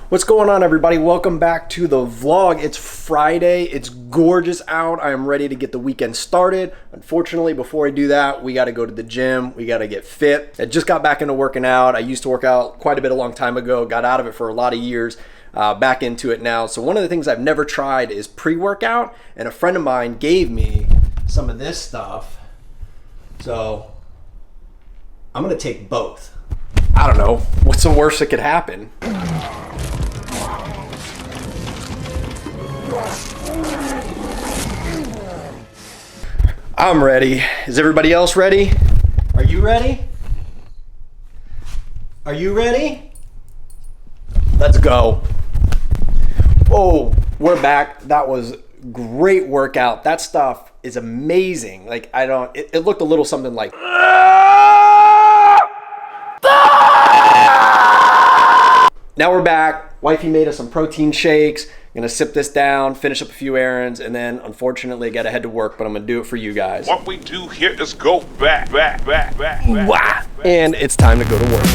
What's going on, everybody? Welcome back to the vlog. It's Friday. It's gorgeous out. I am ready to get the weekend started. Unfortunately, before I do that, we got to go to the gym. We got to get fit. I just got back into working out. I used to work out quite a bit a long time ago. Got out of it for a lot of years. Back into it now. So one of the things I've never tried is pre-workout, and a friend of mine gave me some of this stuff. So I'm gonna take both. I don't know. What's the worst that could happen? I'm ready. Is everybody else ready? Are you ready? Are you ready? Let's go. Oh, we're back. That was great workout. That stuff is amazing. Like, it looked a little something like. Now we're back. Wifey made us some protein shakes. I'm gonna sip this down, finish up a few errands, and then unfortunately I gotta head to work, but I'm gonna do it for you guys. What we do here is go back. And it's time to go to work.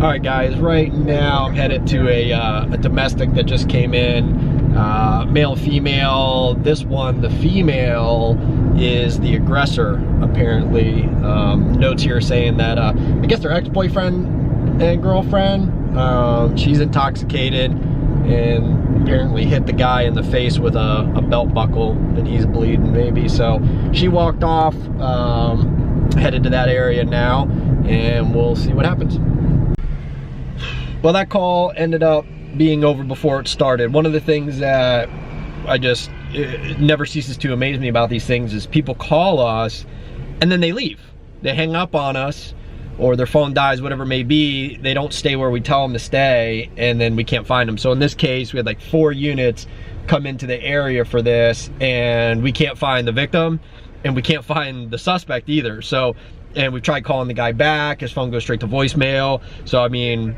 All right, guys, right now I'm headed to a domestic that just came in, male, female. This one, the female, is the aggressor, apparently. Notes here saying that, I guess their ex-boyfriend and girlfriend, she's intoxicated and apparently hit the guy in the face with a belt buckle, and he's bleeding maybe. So she walked off, headed to that area now, and we'll see what happens. Well, that call ended up being over before it started. One of the things that it never ceases to amaze me about these things is people call us and then they leave. They hang up on us, or their phone dies, whatever it may be. They don't stay where we tell them to stay, and then we can't find them. So in this case, we had like 4 units come into the area for this, and we can't find the victim, and we can't find the suspect either. So, and we tried calling the guy back. His phone goes straight to voicemail. So, I mean,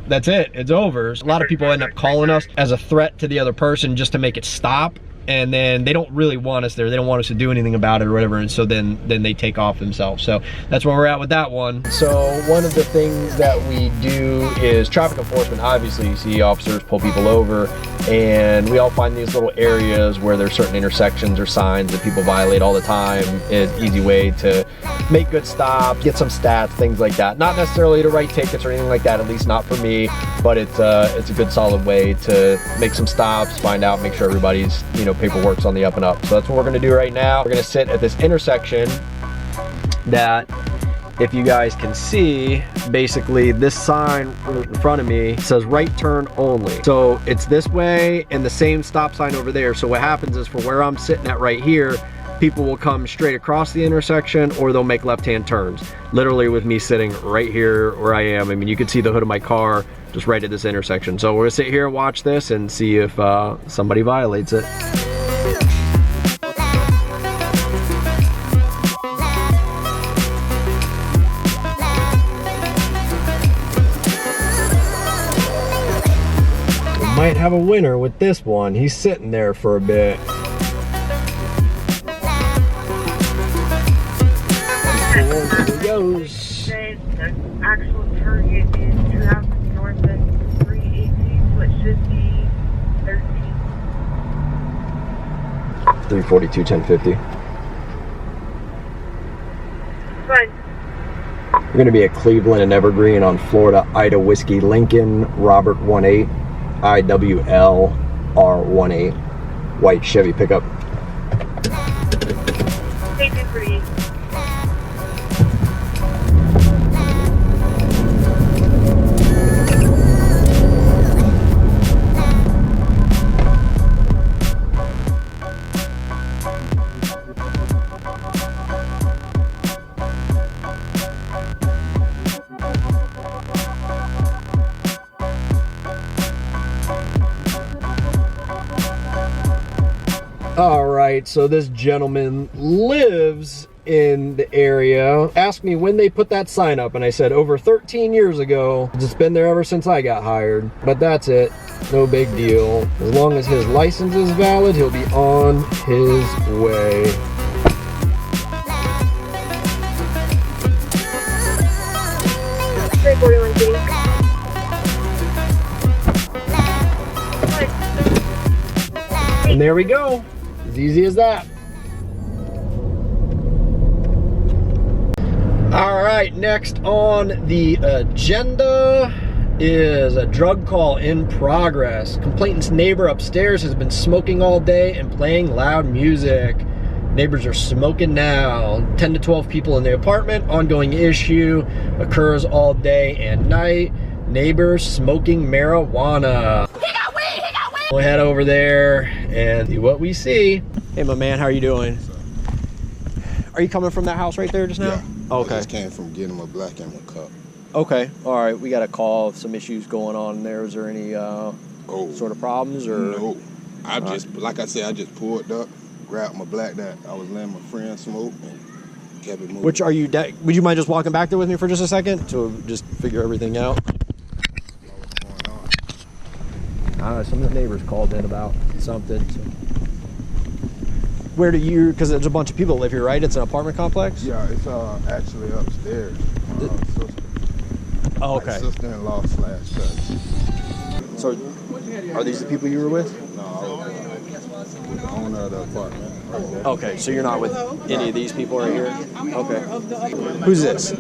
that's it. It's over. A lot of people end up calling us as a threat to the other person just to make it stop, and then they don't really want us there. They don't want us to do anything about it or whatever, and so then they take off themselves. So that's where we're at with that one. So one of the things that we do is traffic enforcement. Obviously, you see officers pull people over, and we all find these little areas where there's certain intersections or signs that people violate all the time. It's an easy way to make good stops, get some stats, things like that. Not necessarily to write tickets or anything like that, at least not for me, but it's a good solid way to make some stops, find out, make sure everybody's, paperwork's on the up and up. So that's what we're gonna do right now. We're gonna sit at this intersection that, if you guys can see, basically this sign in front of me says right turn only. So it's this way and the same stop sign over there. So what happens is, for where I'm sitting at right here, people will come straight across the intersection, or they'll make left-hand turns. Literally with me sitting right here where I am. I mean, you can see the hood of my car just right at this intersection. So we're gonna sit here and watch this and see if somebody violates it. Might have a winner with this one. He's sitting there for a bit. There he goes. The actual target is 2,000 north and 318, so it should be 13. 342, 1050. Fine. We're going to be at Cleveland and Evergreen on Florida Ida Whiskey Lincoln, Robert 18, IWL R18, white Chevy pickup. Take it for you. All right, so this gentleman lives in the area asked me when they put that sign up, and I said over 13 years ago. It's been there ever since I got hired. But that's it. No big deal. As long as his license is valid, he'll be on his way. And there we go. As easy as that. All right, next on the agenda is a drug call in progress. Complainant's neighbor upstairs has been smoking all day and playing loud music. Neighbors are smoking now. 10 to 12 people in the apartment. Ongoing issue occurs all day and night. Neighbors smoking marijuana. He got weed, he got weed. We'll head over there and see what we see. Hey, my man, how are you doing? Are you coming from that house right there just now? Yeah. Okay. I just came from getting my black in my cup. Okay. All right. We got a call of some issues going on there. Is there any sort of problems or? No. I just, like I said, I just pulled up, grabbed my black that I was letting my friend smoke, and kept it moving. Which are you? Would you mind just walking back there with me for just a second to just figure everything out? What's going on? Some of the neighbors called in about something. So. Where do you? Because there's a bunch of people that live here, right? It's an apartment complex. Yeah, it's actually upstairs. Oh, okay. My sister-in-law / cousin. So, are these the people you were with? No, I was with the owner of the apartment right there. Okay, so you're not with any of these people right here? Okay. Who's this?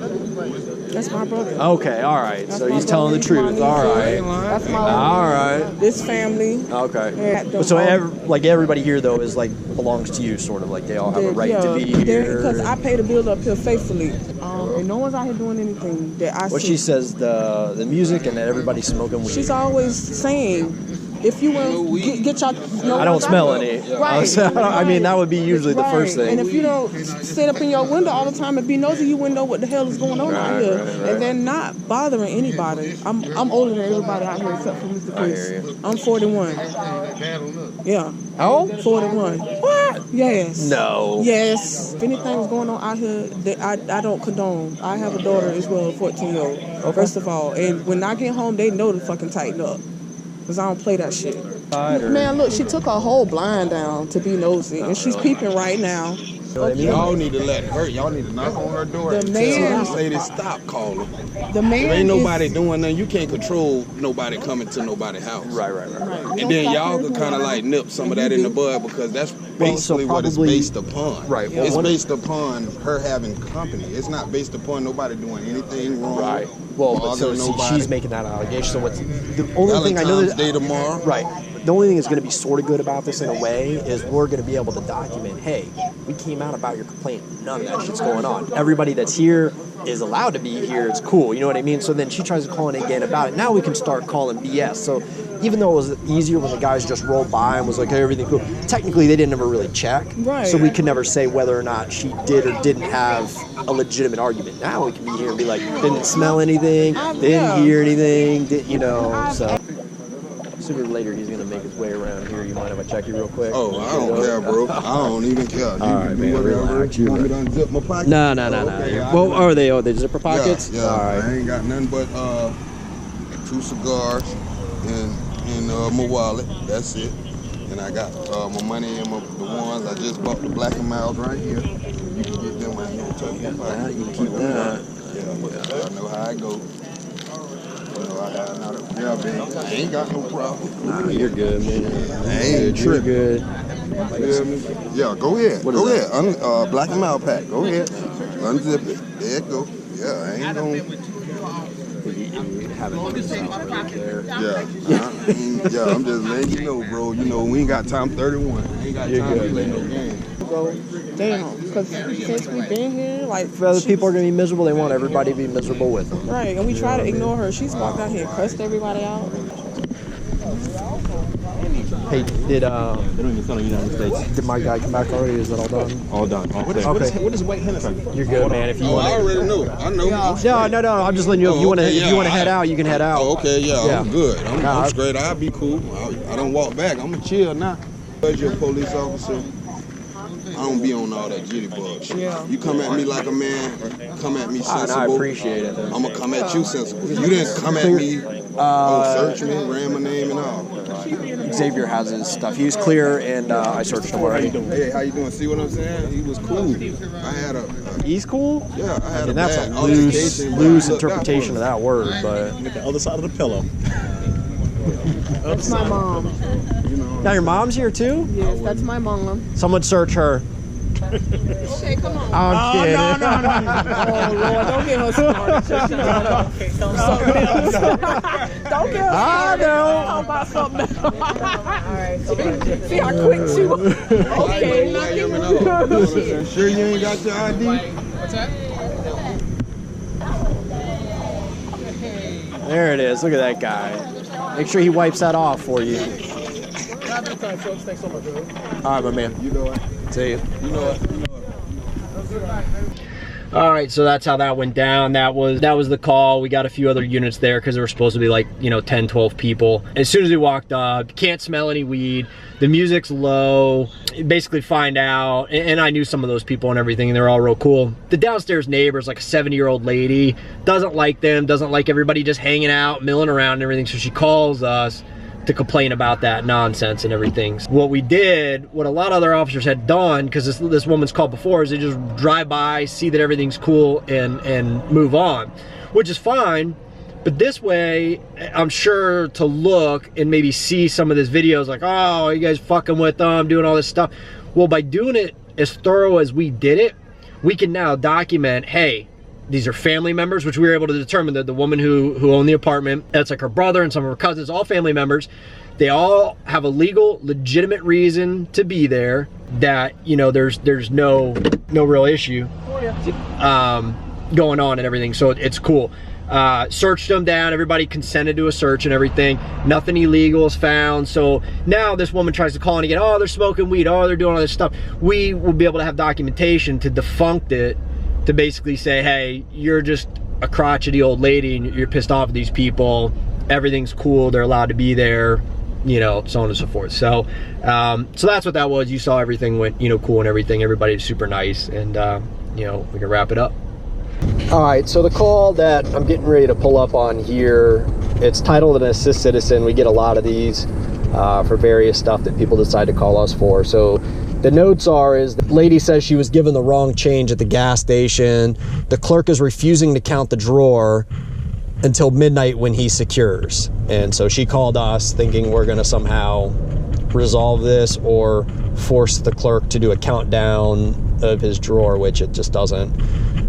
That's my brother. Okay, all right. So he's telling the truth. All right. That's my All right. This family. Okay. So everybody here though is like belongs to you, sort of like they all have a right to be here. Because I pay the bill up here faithfully, and no one's out here doing anything that I see. Well, she says the music and that everybody's smoking weed. She's always saying, if you want get your. I don't smell any. Right. I mean, that would be usually the first thing. And if you don't sit up in your window all the time and be nosy, you wouldn't know what the hell is going on out here. Right. And they're not bothering anybody. I'm older than everybody out here except for Mr. Chris. I'm 41. Yeah. How old? 41. What? Yes. No. Yes. If anything's going on out here that I don't condone. I have a daughter as well, a 14-year-old. Okay. First of all. And when I get home, they know to fucking tighten up. Because I don't play that shit. Man, look, she took her whole blind down to be nosy. And she's peeping right now. Y'all need to let her. Y'all need to knock on her door and tell this lady stop calling. The man ain't nobody doing nothing. You can't control nobody coming to nobody's house. Right. And then y'all could kind of like nip some of that in the bud because that's basically what it's based upon. Right. It's based upon her having company. It's not based upon nobody doing anything wrong. Right. Well, but so she's making that allegation. So what's the only thing I know that Day tomorrow. Right. The only thing that's going to be sort of good about this in a way is we're going to be able to document, hey, we came out about your complaint. None of that shit's going on. Everybody that's here is allowed to be here. It's cool. You know what I mean? So then she tries to call in again about it. Now we can start calling BS. So even though it was easier when the guys just rolled by and was like, hey, everything cool, technically they didn't ever really check. Right. So we could never say whether or not she did or didn't have a legitimate argument. Now we can be here and be like, didn't smell anything, didn't hear anything, so. Sooner or later he's gonna make his way around here. You mind if I check you real quick? Oh, I don't care, bro. I don't even care. You can do whatever. You want me to unzip my pocket? No. Okay, well, are they zipper pockets? Yeah. All right. I ain't got nothing but 2 cigars and my wallet. That's it. And I got my money and the ones I just bought the Black and Miles right here. You can get them when you don't touch my pocket. You can keep that. Yeah, I know how I go. I ain't got no problem. Nah, you're good, man. I ain't You're good. Yeah, go ahead. What Go is ahead. Black and Mild pack. Go ahead. Unzip it. There it go. Yeah, I ain't gonna. Yeah, I'm just letting you know, bro. You know, we ain't got time. 31. I ain't got time to play no game. Bro, damn. Because since we've been here, like. If other people are going to be miserable, they want everybody to be miserable with them. Right, and we try to ignore her. She's walked out here and cussed everybody out. Hey, They don't even sell in the United States. did my guy come back already? Is that all done? All done. All set. Okay. What is White Hennessy? You're good, man. If you want I to. already know. I know. No. I'm just letting you know. If you want to, if you want to head out, you can head out. Oh, okay, yeah, I'm good. Nah, I'm straight. I'll be cool. I don't walk back. I'm gonna chill now. Was your police officer? don't be on all that jitterbug. Yeah. You come at me like a man, come at me sensible. I appreciate it. I'm gonna come at you sensible. You didn't come at me, search me, ran my name and all. Xavier has his stuff. He was clear, and I searched him already. Hey, how you doing? See what I'm saying? He was cool. I had He's cool? Yeah, I had And that's a bad altercation, but I loose looked out interpretation for of that word, but... At the other side of the pillow. That's my mom. Now your mom's here too? Yes, that's my mom. Someone search her. Okay, come on. I'm kidding. Oh, Lord, don't get her started. Don't get her started. Talk about something else. All right. See how quick she was. Okay. Sure you ain't got your ID? What's that? There it is. Look at that guy. Make sure he wipes that off for you. Thanks so much, bro. All right, my man. You know what? See you. You know what? All right, so that's how that went down. That was the call. We got a few other units there because there were supposed to be like, 10, 12 people. As soon as we walked up, can't smell any weed. The music's low. Basically find out, and I knew some of those people and everything, and they're all real cool. The downstairs neighbor's like a 70-year-old lady. Doesn't like them, doesn't like everybody just hanging out, milling around and everything, so she calls us to complain about that nonsense and everything. What we did, what a lot of other officers had done, because this woman's called before, is they just drive by, see that everything's cool, and move on, which is fine. But this way, I'm sure to look and maybe see some of these videos like, oh, you guys fucking with them, doing all this stuff. Well, by doing it as thorough as we did it, we can now document, hey, these are family members, which we were able to determine that the woman who owned the apartment, that's like her brother and some of her cousins, all family members. They all have a legal, legitimate reason to be there, that, there's no real issue going on and everything. So it's cool. Searched them down, everybody consented to a search and everything. Nothing illegal is found. So now this woman tries to call in again, oh, they're smoking weed, oh, they're doing all this stuff. We will be able to have documentation to defunct it, to basically say, hey, you're just a crotchety old lady and you're pissed off at these people. Everything's cool, they're allowed to be there, so on and so forth. So so that's what that was. You saw everything went, cool and everything. Everybody's super nice, and we can wrap it up. All right, so the call that I'm getting ready to pull up on here, it's titled an assist citizen. We get a lot of these for various stuff that people decide to call us for. So the notes is the lady says she was given the wrong change at the gas station. The clerk is refusing to count the drawer until midnight when he secures. And so she called us thinking we're gonna somehow resolve this or force the clerk to do a countdown of his drawer, which it just doesn't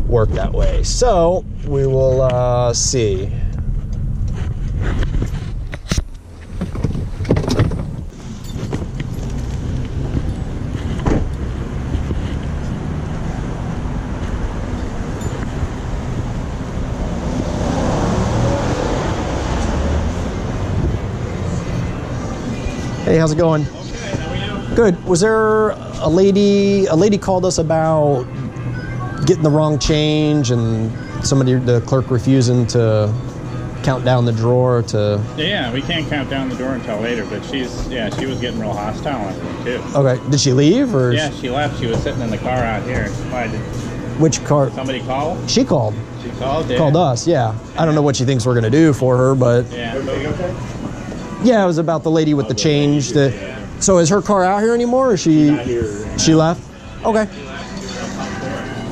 work that way. So we will see. Hey, how's it going? Okay, how are you? Good. Was there a lady called us about getting the wrong change and the clerk refusing to count down the drawer to... Yeah, we can't count down the drawer until later, but she was getting real hostile on it too. Okay, did she leave or? Yeah, she left. She was sitting in the car out here. Why did Which car? somebody call? She called. She called? Yeah. Called us, yeah. I don't know what she thinks we're gonna do for her, but... Yeah. Yeah, it was about the lady with the change. So is her car out here anymore, or she left? Okay.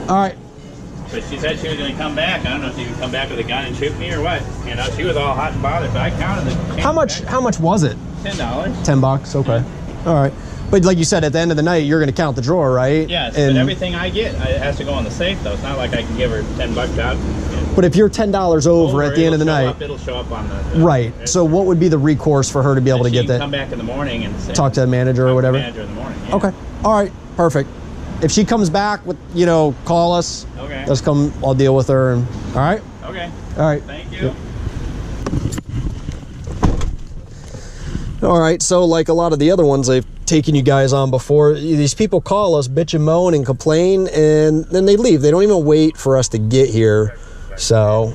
All right. But she said she was going to come back. I don't know if she would come back with a gun and shoot me or what. She was all hot and bothered, but I counted the change. How much was it? $10. $10, okay. All right. But like you said, at the end of the night, you're going to count the drawer, right? Yes, and but everything I get, it has to go in the safe, though. It's not like I can give her $10 out. But if you're $10 over at the end of the night... It'll show up on the... Right. So what would be the recourse for her to be able to get that? Come back in the morning and say... Talk to the manager or whatever? Manager in the morning, yeah. Okay. All right. Perfect. If she comes back with, call us. Okay. Let's come. I'll deal with her. And all right. Okay. All right. Thank you. Yep. All right. So like a lot of the other ones I've taken you guys on before, these people call us, bitch and moan and complain, and then they leave. They don't even wait for us to get here. So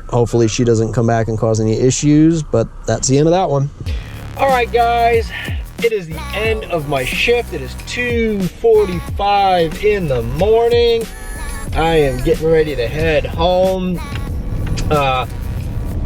hopefully she doesn't come back and cause any issues, but that's the end of that one. All right, guys. It is the end of my shift. It is 2:45 in the morning. I am getting ready to head home. I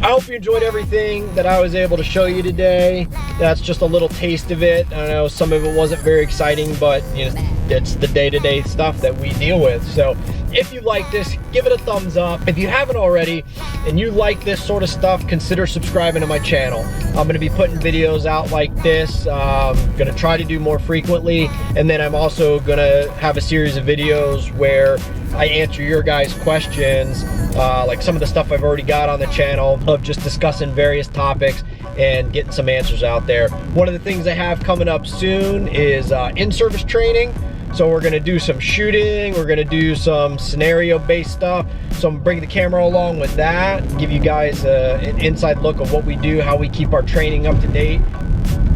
hope you enjoyed everything that I was able to show you today. That's just a little taste of it. I know some of it wasn't very exciting, but you know, it's the day-to-day stuff that we deal with. So if you like this, give it a thumbs up. If you haven't already and you like this sort of stuff, consider subscribing to my channel. I'm gonna be putting videos out like this. Gonna try to do more frequently, and then I'm also gonna have a series of videos where I answer your guys' questions, like some of the stuff I've already got on the channel of just discussing various topics and getting some answers out there. One of the things I have coming up soon is in-service training. So we're gonna do some shooting, we're gonna do some scenario-based stuff. So I'm gonna bring the camera along with that, give you guys an inside look of what we do, how we keep our training up to date.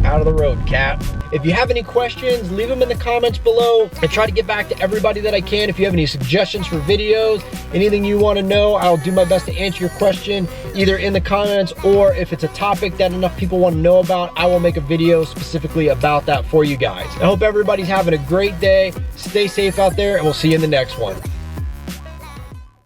Out of the road, Cap. If you have any questions, leave them in the comments below. I try to get back to everybody that I can. If you have any suggestions for videos, anything you want to know, I'll do my best to answer your question either in the comments, or if it's a topic that enough people want to know about, I will make a video specifically about that for you guys. I hope everybody's having a great day. Stay safe out there, and we'll see you in the next one.